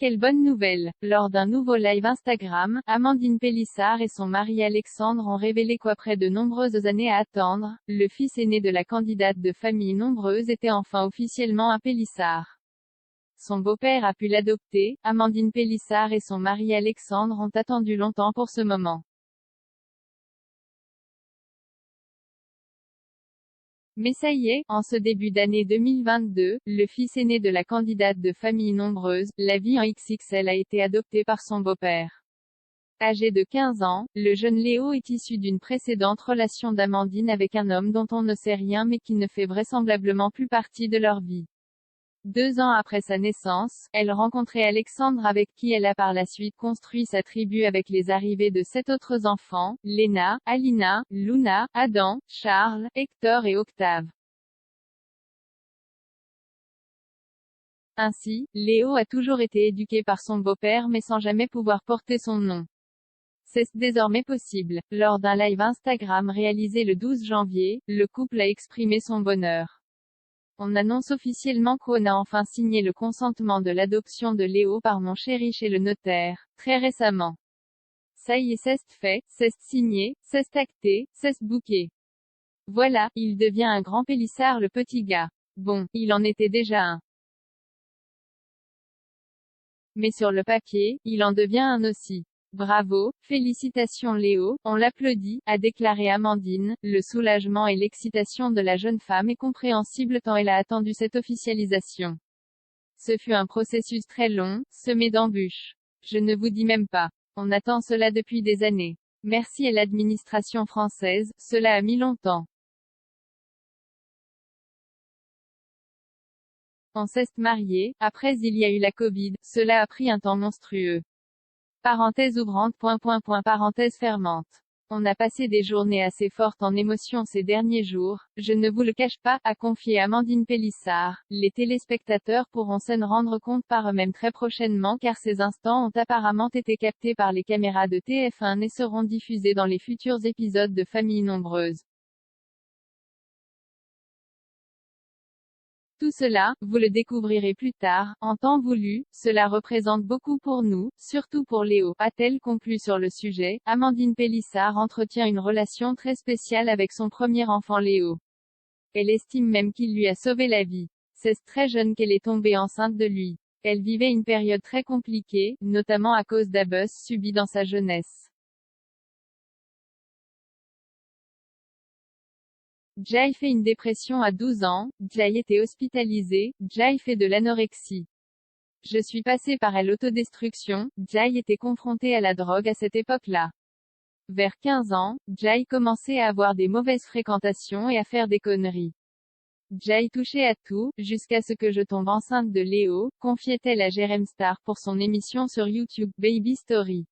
Quelle bonne nouvelle! Lors d'un nouveau live Instagram, Amandine Pélissard et son mari Alexandre ont révélé qu'après de nombreuses années à attendre, le fils aîné de la candidate de famille nombreuse était enfin officiellement un Pélissard. Son beau-père a pu l'adopter. Amandine Pélissard et son mari Alexandre ont attendu longtemps pour ce moment. Mais ça y est, en ce début d'année 2022, le fils aîné de la candidate de famille nombreuse, la vie en XXL, a été adopté par son beau-père. Âgé de 15 ans, le jeune Léo est issu d'une précédente relation d'Amandine avec un homme dont on ne sait rien mais qui ne fait vraisemblablement plus partie de leur vie. 2 ans après sa naissance, elle rencontrait Alexandre avec qui elle a par la suite construit sa tribu avec les arrivées de 7 autres enfants, Léna, Alina, Luna, Adam, Charles, Hector et Octave. Ainsi, Léo a toujours été éduqué par son beau-père mais sans jamais pouvoir porter son nom. C'est désormais possible. Lors d'un live Instagram réalisé le 12 janvier, le couple a exprimé son bonheur. On annonce officiellement qu'on a enfin signé le consentement de l'adoption de Léo par mon chéri chez le notaire, très récemment. Ça y est, c'est fait, c'est signé, c'est acté, c'est booké. Voilà, il devient un grand Pélissard le petit gars. Bon, il en était déjà un. Mais sur le papier, il en devient un aussi. Bravo, félicitations Léo, on l'applaudit, a déclaré Amandine. Le soulagement et l'excitation de la jeune femme est compréhensible tant elle a attendu cette officialisation. Ce fut un processus très long, semé d'embûches. Je ne vous dis même pas. On attend cela depuis des années. Merci à l'administration française, cela a mis longtemps. On s'est marié, après il y a eu la Covid, cela a pris un temps monstrueux. Parenthèse ouvrante. Parenthèse fermante. On a passé des journées assez fortes en émotions ces derniers jours, je ne vous le cache pas, a confié Amandine Pélissard. Les téléspectateurs pourront s'en rendre compte par eux-mêmes très prochainement car ces instants ont apparemment été captés par les caméras de TF1 et seront diffusés dans les futurs épisodes de Famille nombreuse. Tout cela, vous le découvrirez plus tard, en temps voulu. Cela représente beaucoup pour nous, surtout pour Léo, a-t-elle conclu sur le sujet. Amandine Pélissard entretient une relation très spéciale avec son premier enfant Léo. Elle estime même qu'il lui a sauvé la vie. C'est très jeune qu'elle est tombée enceinte de lui. Elle vivait une période très compliquée, notamment à cause d'abus subis dans sa jeunesse. Jai fait une dépression à 12 ans, Jai était hospitalisé, Jai fait de l'anorexie. Je suis passé par l'autodestruction, Jai était confronté à la drogue à cette époque-là. Vers 15 ans, Jai commençait à avoir des mauvaises fréquentations et à faire des conneries. Jai touchait à tout, jusqu'à ce que je tombe enceinte de Léo, confiait-elle à Jérém Star pour son émission sur YouTube, Baby Story.